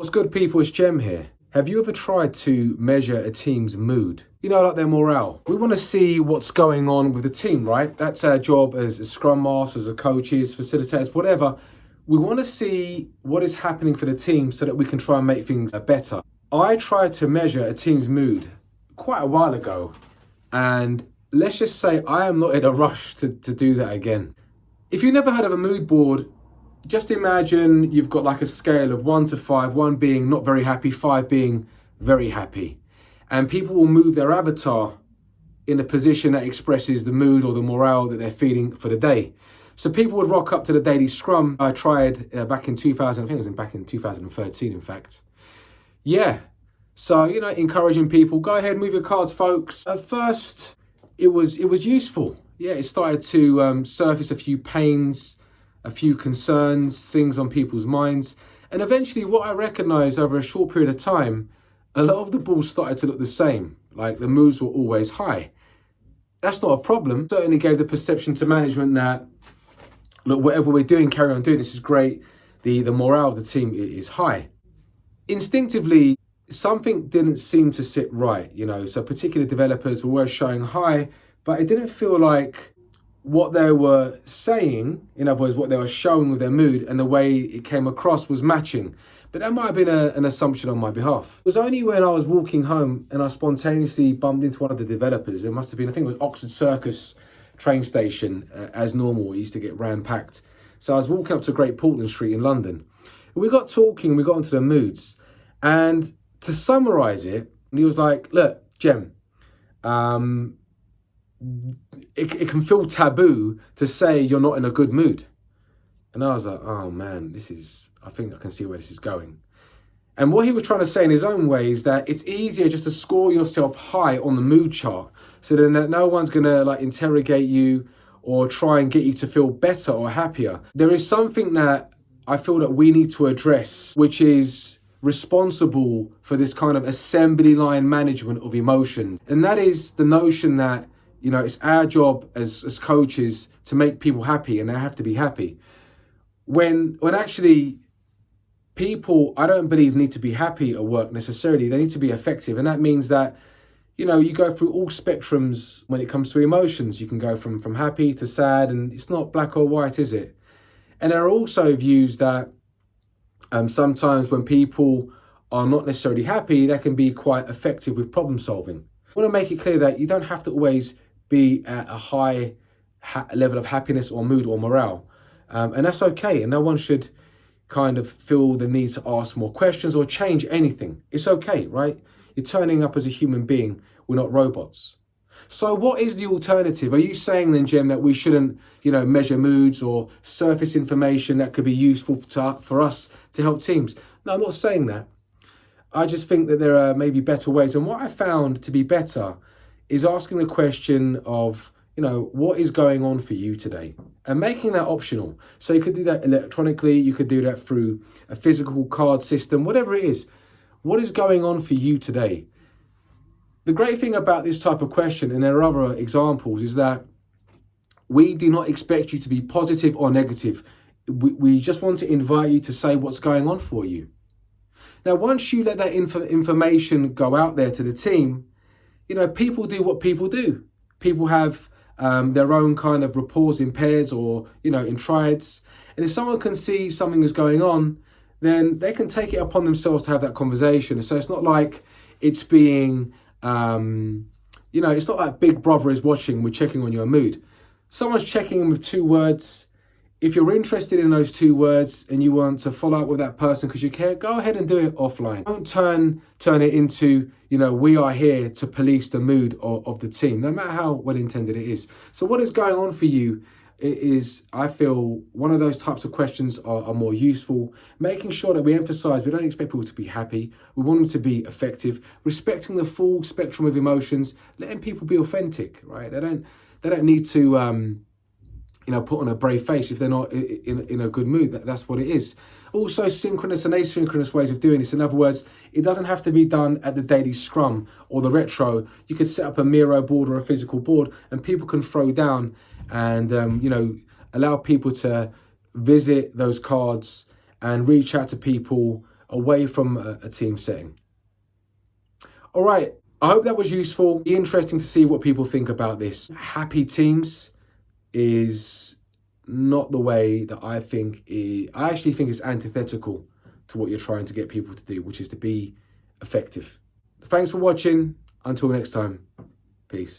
What's good, people? It's Jem here. Have you ever tried to measure a team's mood? Like their morale. We want to see what's going on with the team, right? That's our job as scrum masters, as coaches, facilitators, whatever. We want to see what is happening for the team so that we can try and make things better. I tried to measure a team's mood quite a while ago, and let's just say I am not in a rush to do that again. If you've never heard of a mood board, just imagine you've got like a scale of 1 to 5, 1 being not very happy, 5 being very happy. And people will move their avatar in a position that expresses the mood or the morale that they're feeling for the day. So people would rock up to the daily scrum. I tried back in 2000, I think it was back in 2013, in fact. Yeah. So, encouraging people, go ahead, move your cards, folks. At first, it was useful. Yeah, it started to surface a few pains, a few concerns, things on people's minds. And eventually what I recognized over a short period of time, a lot of the balls started to look the same. Like the moods were always high. That's not a problem. Certainly gave the perception to management that, look, whatever we're doing, carry on doing, this is great. The morale of the team is high. Instinctively, something didn't seem to sit right, So particular developers were always showing high, but it didn't feel like what they were saying, in other words, what they were showing with their mood and the way it came across was matching. But that might have been an assumption on my behalf. It was only when I was walking home and I spontaneously bumped into one of the developers. It must have been, I think it was Oxford Circus train station, as normal. It used to get ram-packed. So I was walking up to Great Portland Street in London. We got talking, we got into the moods. And to summarize it, he was like, look, Jem, it can feel taboo to say you're not in a good mood. And I was like, oh man, I think I can see where this is going. And what he was trying to say in his own way is that it's easier just to score yourself high on the mood chart so then that no one's going to interrogate you or try and get you to feel better or happier. There is something that I feel that we need to address, which is responsible for this kind of assembly line management of emotion. And that is the notion that it's our job as coaches to make people happy, and they have to be happy. When actually people, I don't believe, need to be happy at work necessarily. They need to be effective. And that means that, you go through all spectrums when it comes to emotions. You can go from happy to sad, and it's not black or white, is it? And there are also views that sometimes when people are not necessarily happy, they can be quite effective with problem solving. I want to make it clear that you don't have to always be at a high level of happiness or mood or morale. And that's okay. And no one should kind of feel the need to ask more questions or change anything. It's okay, right? You're turning up as a human being. We're not robots. So what is the alternative? Are you saying then, Jem, that we shouldn't, measure moods or surface information that could be useful for us to help teams? No, I'm not saying that. I just think that there are maybe better ways. And what I found to be better is asking the question of, what is going on for you today? And making that optional. So you could do that electronically. You could do that through a physical card system, whatever it is. What is going on for you today? The great thing about this type of question, and there are other examples, is that we do not expect you to be positive or negative. We just want to invite you to say what's going on for you. Now, once you let that information go out there to the team, people do what people do. People have their own kind of rapports in pairs or, in triads. And if someone can see something is going on, then they can take it upon themselves to have that conversation. So it's not like it's being, it's not like Big Brother is watching, we're checking on your mood. Someone's checking in with 2 words. If you're interested in those 2 words and you want to follow up with that person because you care, go ahead and do it offline. Don't turn it into, we are here to police the mood of the team, no matter how well intended it is. So what is going on for you is, I feel, one of those types of questions are more useful. Making sure that we emphasize we don't expect people to be happy. We want them to be effective, respecting the full spectrum of emotions, letting people be authentic, right? They don't need to put on a brave face if they're not in a good mood. That's what it is. Also, synchronous and asynchronous ways of doing this. In other words, it doesn't have to be done at the daily scrum or the retro. You could set up a Miro board or a physical board, and people can throw down and allow people to visit those cards and reach out to people away from a team setting. All right, I hope that was useful. Be interesting to see what people think about this. Happy teams is not the way that I think. I actually think it's antithetical to what you're trying to get people to do, which is to be effective. Thanks for watching. Until next time, peace.